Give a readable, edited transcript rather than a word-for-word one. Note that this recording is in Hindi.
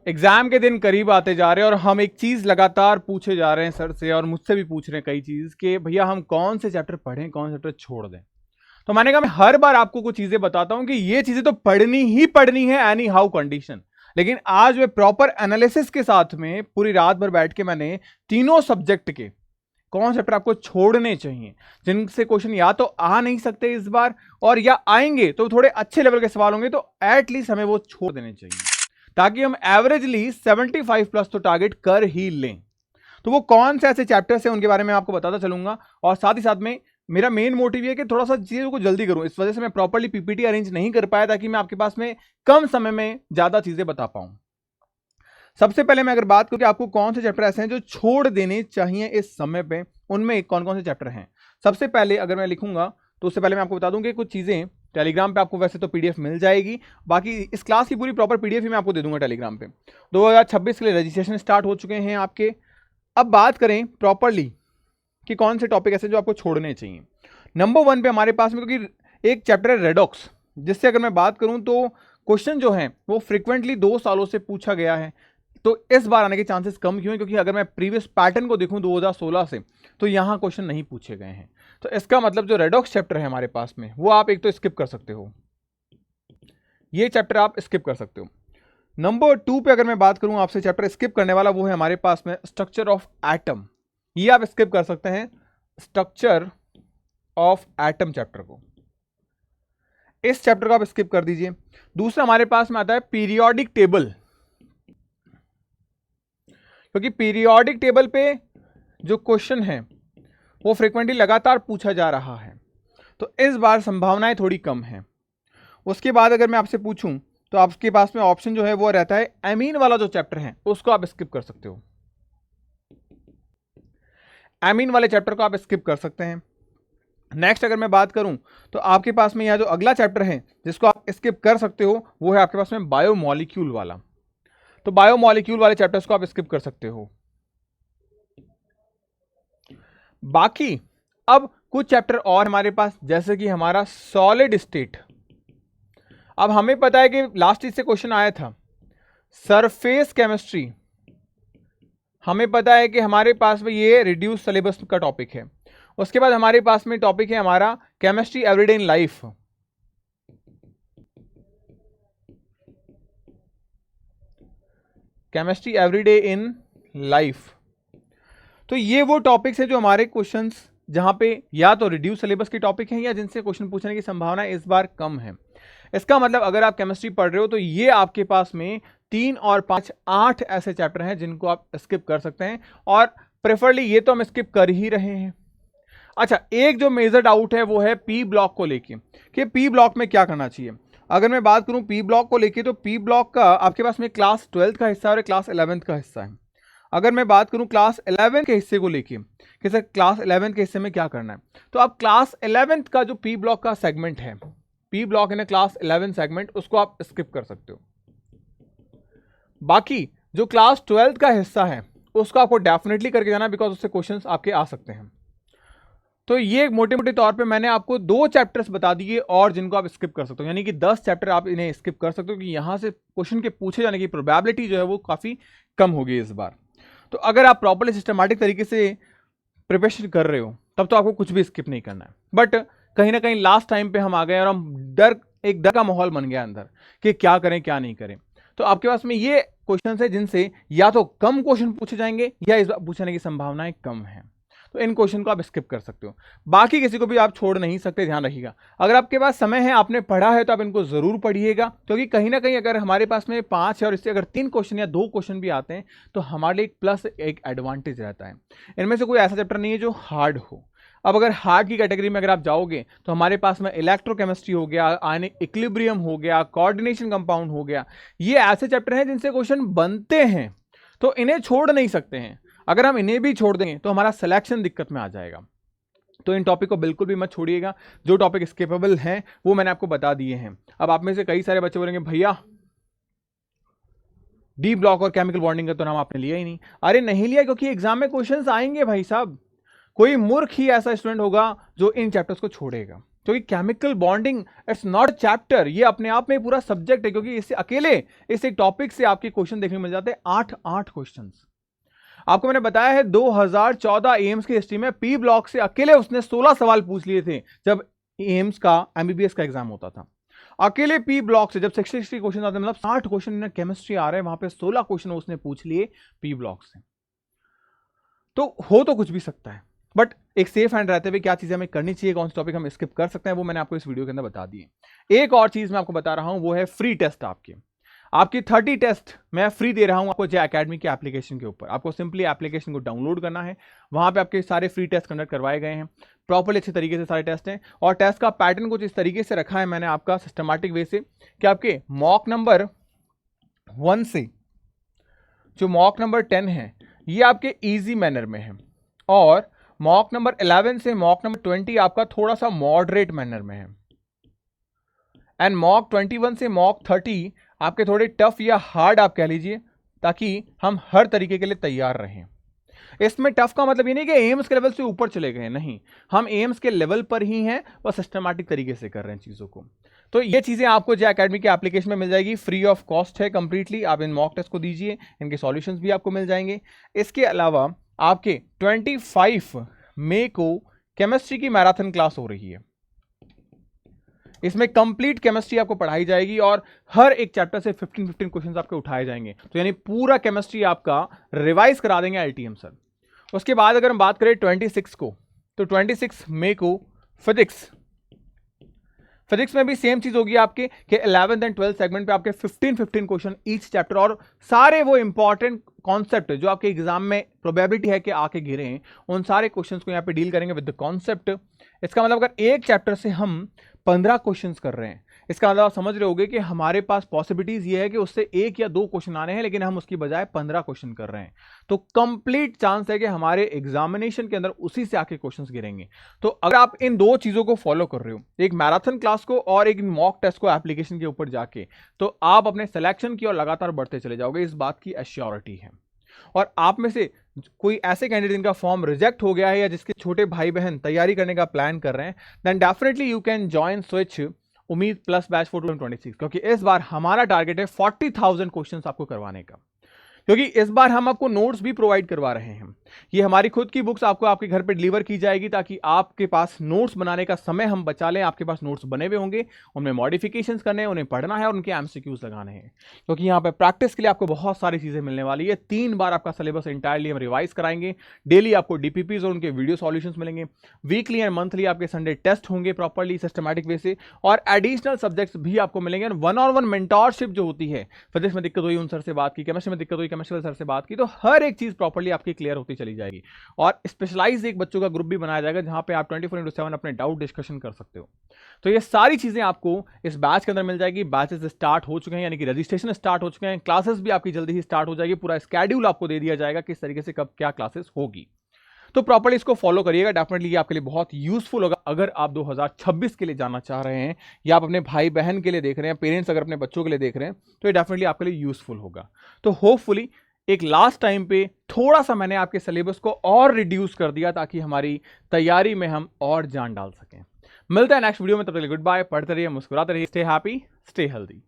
एग्जाम के दिन करीब आते जा रहे हैं और हम एक चीज लगातार पूछे जा रहे हैं सर से, और मुझसे भी पूछ रहे हैं कई चीज कि भैया हम कौन से चैप्टर पढ़ें, कौन से चैप्टर छोड़ दें। तो मैंने कहा मैं हर बार आपको कुछ चीजें बताता हूं कि ये चीजें तो पढ़नी ही पढ़नी है एनी हाउ कंडीशन। लेकिन आज मैं प्रॉपर एनालिसिस के साथ में पूरी रात भर बैठ के मैंने तीनों सब्जेक्ट के कौन चैप्टर आपको छोड़ने चाहिए, जिनसे क्वेश्चन या तो आ नहीं सकते इस बार, और या आएंगे तो थोड़े अच्छे लेवल के सवाल होंगे, तो एटलीस्ट हमें वो छोड़ देने चाहिए ताकि हम एवरेजली 75 प्लस तो टारगेट कर ही लें। तो वो कौन से ऐसे चैप्टर्स हैं उनके बारे में आपको बताता चलूंगा, और साथ ही साथ में मेरा मेन मोटिव ये कि थोड़ा सा चीज़ों को जल्दी करूं, इस वजह से मैं प्रॉपर्ली पीपीटी अरेंज नहीं कर पाया ताकि मैं आपके पास में कम समय में ज़्यादा चीज़ें बता पाऊं। सबसे पहले मैं अगर बात करूं कि आपको कौन से चैप्टर ऐसे हैं जो छोड़ देने चाहिए इस समय पे, उनमें कौन कौन से चैप्टर हैं। सबसे पहले अगर मैं लिखूंगा तो उससे पहले मैं आपको बता दूं कि कुछ चीज़ें टेलीग्राम पे आपको वैसे तो पीडीएफ मिल जाएगी, बाकी इस क्लास की पूरी प्रॉपर पीडीएफ ही मैं आपको दे दूंगा टेलीग्राम पे। 2026 के लिए रजिस्ट्रेशन स्टार्ट हो चुके हैं आपके। अब बात करें प्रॉपरली कि कौन से टॉपिक ऐसे जो आपको छोड़ने चाहिए। नंबर 1 पे हमारे पास में, क्योंकि एक चैप्टर है रेडॉक्स, जिससे अगर मैं बात करूं तो क्वेश्चन जो है वो फ्रिक्वेंटली 2 सालों से पूछा गया है, तो इस बार आने के चांसेस कम क्यों हैं, क्योंकि अगर मैं प्रीवियस पैटर्न को देखूं 2016 से, तो यहां क्वेश्चन नहीं पूछे गए हैं। तो इसका मतलब जो रेडॉक्स चैप्टर है हमारे पास में, वो आप एक तो स्किप कर सकते हो, ये चैप्टर आप स्किप कर सकते हो। नंबर 2 पे अगर मैं बात करूं आपसे चैप्टर स्किप करने वाला, वो है हमारे पास में स्ट्रक्चर ऑफ एटम, ये आप स्किप कर सकते हैं, स्ट्रक्चर ऑफ एटम चैप्टर को, इस चैप्टर को आप स्किप कर दीजिए। दूसरा हमारे पास में आता है पीरियोडिक टेबल, क्योंकि पीरियोडिक टेबल पे जो क्वेश्चन है वो फ्रीक्वेंटली लगातार पूछा जा रहा है, तो इस बार संभावनाएं थोड़ी कम हैं। उसके बाद अगर मैं आपसे पूछूं तो आपके पास में ऑप्शन जो है वो रहता है एमीन वाला जो चैप्टर है उसको आप स्किप कर सकते हो, एमीन वाले चैप्टर को आप स्किप कर सकते हैं। नेक्स्ट अगर मैं बात करूं तो आपके पास में यह जो अगला चैप्टर है जिसको आप स्किप कर सकते हो, वो है आपके पास में बायोमॉलिक्यूल वाला। तो बायोमॉलिक्यूल वाले चैप्टर्स को आप स्किप कर सकते हो। बाकी अब कुछ चैप्टर और हमारे पास, जैसे कि हमारा सॉलिड स्टेट। अब हमें पता है कि लास्ट से क्वेश्चन आया था सरफेस केमिस्ट्री, हमें पता है कि हमारे पास में ये रिड्यूस सिलेबस का टॉपिक है। उसके बाद हमारे पास में टॉपिक है हमारा chemistry everyday in life, chemistry everyday in life. तो ये वो टॉपिक्स है जो हमारे क्वेश्चंस जहां पे या तो रिड्यूस सिलेबस के टॉपिक हैं या जिनसे क्वेश्चन पूछने की संभावना इस बार कम है। इसका मतलब अगर आप केमिस्ट्री पढ़ रहे हो तो ये आपके पास में 3 और 5 8 ऐसे चैप्टर हैं जिनको आप स्किप कर सकते हैं, और प्रेफरली ये तो हम स्किप कर ही रहे हैं। अच्छा, एक जो मेजर डाउट है वो है पी ब्लॉक को लेके कि पी ब्लॉक में क्या करना चाहिए। अगर मैं बात करूं पी ब्लॉक को लेके, तो पी ब्लॉक का आपके पास में क्लास 12th का हिस्सा और क्लास 11th का हिस्सा है। अगर मैं बात करूं क्लास 11 के हिस्से को लेके कि सर क्लास 11 के हिस्से में क्या करना है, तो आप क्लास 11th का जो पी ब्लॉक का सेगमेंट है, P block in class 11 segment, उसको आप स्किप कर सकते हो। बाकी जो क्लास 12th का हिस्सा है उसको आपको डेफिनेटली करके जाना, बिकॉज उससे क्वेश्चंस आपके आ सकते हैं। तो ये मोटे मोटे तौर पे मैंने आपको 2 चैप्टर्स बता दिए और जिनको आप स्किप कर सकते हो, यानी कि 10 चैप्टर आप इन्हें स्किप कर सकते हो कि यहां से क्वेश्चन के पूछे जाने की प्रोबेबिलिटी जो है वो काफी कम होगी इस बार। तो अगर आप प्रॉपर्ली सिस्टमैटिक तरीके से प्रिपरेशन कर रहे हो तब तो आपको कुछ भी स्किप नहीं करना है। बट कहीं ना कहीं लास्ट टाइम पे हम आ गए और हम एक डर का माहौल बन गया अंदर कि क्या करें क्या नहीं करें। तो आपके पास में ये क्वेश्चन है जिनसे या तो कम क्वेश्चन पूछे जाएंगे या इस बार पूछने की संभावनाएं कम है, तो इन क्वेश्चन को आप स्किप कर सकते हो। बाकी किसी को भी आप छोड़ नहीं सकते, ध्यान रखिएगा। अगर आपके पास समय है, आपने पढ़ा है, तो आप इनको जरूर पढ़िएगा, क्योंकि कहीं ना कहीं अगर हमारे पास में 5 है और इससे अगर 3 क्वेश्चन या 2 क्वेश्चन भी आते हैं तो हमारे लिए एक प्लस एक एडवांटेज रहता है। इनमें से कोई ऐसा चैप्टर नहीं है जो हार्ड हो। अब अगर हार्ड की कैटेगरी में अगर आप जाओगे तो हमारे पास में इलेक्ट्रोकेमिस्ट्री हो गया, आयनिक इक्विलिब्रियम हो गया, कोऑर्डिनेशन कंपाउंड हो गया, ये ऐसे चैप्टर हैं जिनसे क्वेश्चन बनते हैं, तो इन्हें छोड़ नहीं सकते हैं। अगर हम इन्हें भी छोड़ देंगे तो हमारा सिलेक्शन दिक्कत में आ जाएगा। तो इन टॉपिक को बिल्कुल भी मत छोड़िएगा। जो टॉपिक स्किपेबल हैं वो मैंने आपको बता दिए हैं। अब आप में से कई सारे बच्चे बोलेंगे भैया डी ब्लॉक और केमिकल बॉन्डिंग का तो नाम आपने लिया ही नहीं। अरे नहीं लिया क्योंकि एग्जाम में क्वेश्चंस आएंगे भाई साहब। कोई मूर्ख ही ऐसा स्टूडेंट होगा जो इन चैप्टर्स को छोड़ेगा। क्योंकि chemical bonding it's not chapter, ये अपने आप में पूरा सब्जेक्ट है, क्योंकि इससे अकेले इस एक टॉपिक से आपके क्वेश्चन देखने को मिल जाते हैं 8 क्वेश्चंस। आपको मैंने बताया है 2014 एम्स की हिस्ट्री में पी ब्लॉक से अकेले उसने 16 सवाल पूछ लिए थे जब एम्स का एमबीबीएस का एग्जाम होता था। अकेले पी ब्लॉक से जब 60 क्वेश्चन आते हैं, मतलब 60 क्वेश्चन केमिस्ट्री आ रहे हैं, वहां पे 16 क्वेश्चन उसने पूछ लिए पी ब्लॉक से। तो हो तो कुछ भी सकता है, बट एक सेफ हैंड रहते हुए क्या चीजें हमें करनी चाहिए, कौन सा टॉपिक हम स्किप कर सकते हैं, वो मैंने आपको इस वीडियो के अंदर बता दिए। एक और चीज मैं आपको बता रहा हूं, वो है फ्री टेस्ट। आपकी 30 टेस्ट मैं फ्री दे रहा हूं आपको जे एकेडमी के एप्लीकेशन के ऊपर। आपको सिंपली एप्लीकेशन को डाउनलोड करना है, वहां पे आपके सारे फ्री टेस्ट कंडक्ट करवाए गए हैं, प्रॉपर्ली अच्छे तरीके से सारे टेस्ट हैं। और टेस्ट का पैटर्न कुछ इस तरीके से रखा है मैंने आपका सिस्टमैटिक वे से कि आपके मॉक नंबर 1 से जो मॉक नंबर 10 है ये आपके इजी मैनर में है, और मॉक नंबर 11 से मॉक नंबर 20 आपका थोड़ा सा मॉडरेट मैनर में है, एंड मॉक 21 से मॉक 30 आपके थोड़े टफ या हार्ड आप कह लीजिए, ताकि हम हर तरीके के लिए तैयार रहें। इसमें टफ का मतलब ये नहीं कि एम्स के लेवल से ऊपर चले गए, नहीं, हम एम्स के लेवल पर ही हैं और सिस्टमैटिक तरीके से कर रहे हैं चीजों को। तो ये चीजें आपको जे एकेडमी के एप्लीकेशन में मिल जाएगी, फ्री ऑफ कॉस्ट है कंप्लीटली। आप इन मॉक टेस्ट को दीजिए, इनके सॉल्यूशंस भी आपको मिल जाएंगे। इसके अलावा आपके 25 मई को केमिस्ट्री की मैराथन क्लास हो रही है, इसमें कंप्लीट केमिस्ट्री आपको पढ़ाई जाएगी और हर एक चैप्टर से 15 क्वेश्चंस आपके उठाए जाएंगे। तो यानी पूरा केमिस्ट्री आपका रिवाइज करा देंगे एलटीएम सर। उसके बाद अगर हम बात करें 26 को, तो 26 मई को फिजिक्स में भी सेम चीज होगी आपके कि 11th एंड 12th सेगमेंट पे आपके 15 क्वेश्चन ईच चैप्टर, और सारे वो इंपॉर्टेंट कॉन्सेप्ट जो आपके एग्जाम में प्रोबेबिलिटी है कि आके गिरे हैं, उन सारे क्वेश्चंस को यहाँ पे डील करेंगे विद द कॉन्सेप्ट। इसका मतलब अगर एक चैप्टर से हम 15 क्वेश्चंस कर रहे हैं, इसका मतलब आप समझ रहे होंगे कि हमारे पास पॉसिबिलिटीज ये है कि उससे 1 या 2 क्वेश्चन आने हैं, लेकिन हम उसकी बजाय 15 क्वेश्चन कर रहे हैं। तो कंप्लीट चांस है कि हमारे एग्जामिनेशन के अंदर उसी से आके क्वेश्चंस गिरेंगे। तो अगर आप इन 2 चीजों को फॉलो कर रहे हो, एक मैराथन क्लास को और एक मॉक टेस्ट को एप्लीकेशन के ऊपर जाके, तो आप अपने सिलेक्शन की ओर लगातार बढ़ते चले जाओगे, इस बात की एश्योरिटी है। और आप में से कोई ऐसे कैंडिडेट जिनका फॉर्म रिजेक्ट हो गया है या जिसके छोटे भाई बहन तैयारी करने का प्लान कर रहे हैं, then definitely you can join switch उम्मीद प्लस बैच फॉर 2026, क्योंकि इस बार हमारा टारगेट है 40,000 क्वेश्चंस आपको करवाने का, क्योंकि इस बार हम आपको नोट्स भी प्रोवाइड करवा रहे हैं। ये हमारी खुद की बुक्स आपको आपके घर पे डिलीवर की जाएगी, ताकि आपके पास नोट्स बनाने का समय हम बचा लें। आपके पास नोट्स बने हुए होंगे, उनमें मॉडिफिकेशंस करने हैं, उन्हें पढ़ना है और उनके एमसीक्यूज लगाने हैं, क्योंकि यहाँ पे प्रैक्टिस के लिए आपको बहुत सारी चीजें मिलने वाली है। 3 बार आपका सिलेबस इंटायरली हम रिवाइज कराएंगे। डेली आपको डीपीपीज और उनके वीडियो सॉल्यूशंस मिलेंगे। वीकली एंड मंथली आपके संडे टेस्ट होंगे प्रॉपर्ली सिस्टमैटिक वे से, और एडिशनल सब्जेक्ट्स भी आपको मिलेंगे। 1-on-1 मेंटोरशिप जो होती है, फिजिक्स में दिक्कत हुई उन सर से बात की, केमिस्ट्री में दिक्कत हुई केमिस्ट्री से बात की, तो हर एक चीज प्रॉपर्ली आपकी क्लियर होती चली जाएगी। और स्पेशलाइज एक बच्चों का ग्रुप भी बनाया जाएगा, जहां पे आप 24/7 अपने डाउट डिस्कशन कर सकते हो। तो ये सारी चीजें आपको इस बैच के अंदर मिल जाएगी। बैचेस स्टार्ट हो चुके हैं, यानी कि रजिस्ट्रेशन स्टार्ट हो चुके हैं, क्लासेस भी आपकी जल्दी ही स्टार्ट हो जाएगी। पूरा स्केड्यूल आपको दे दिया जाएगा किस तरीके से कब क्या क्लासेस होगी। तो प्रॉपर्ली इसको फॉलो करिएगा, डेफिनेटली ये आपके लिए बहुत यूजफुल होगा। अगर आप 2026 के लिए जाना चाह रहे हैं, या आप अपने भाई बहन के लिए देख रहे हैं, पेरेंट्स अगर अपने बच्चों के लिए देख रहे हैं, तो ये डेफिनेटली आपके लिए यूजफुल होगा। तो होपफुली एक लास्ट टाइम पे थोड़ा सा मैंने आपके सिलेबस को और रिड्यूस कर दिया, ताकि हमारी तैयारी में हम और जान डाल सकें। मिलता है नेक्स्ट वीडियो में, तब तक गुड बाय। पढ़ते रहिए, मुस्कुराते रहिए, स्टे हैप्पी, स्टे हेल्दी।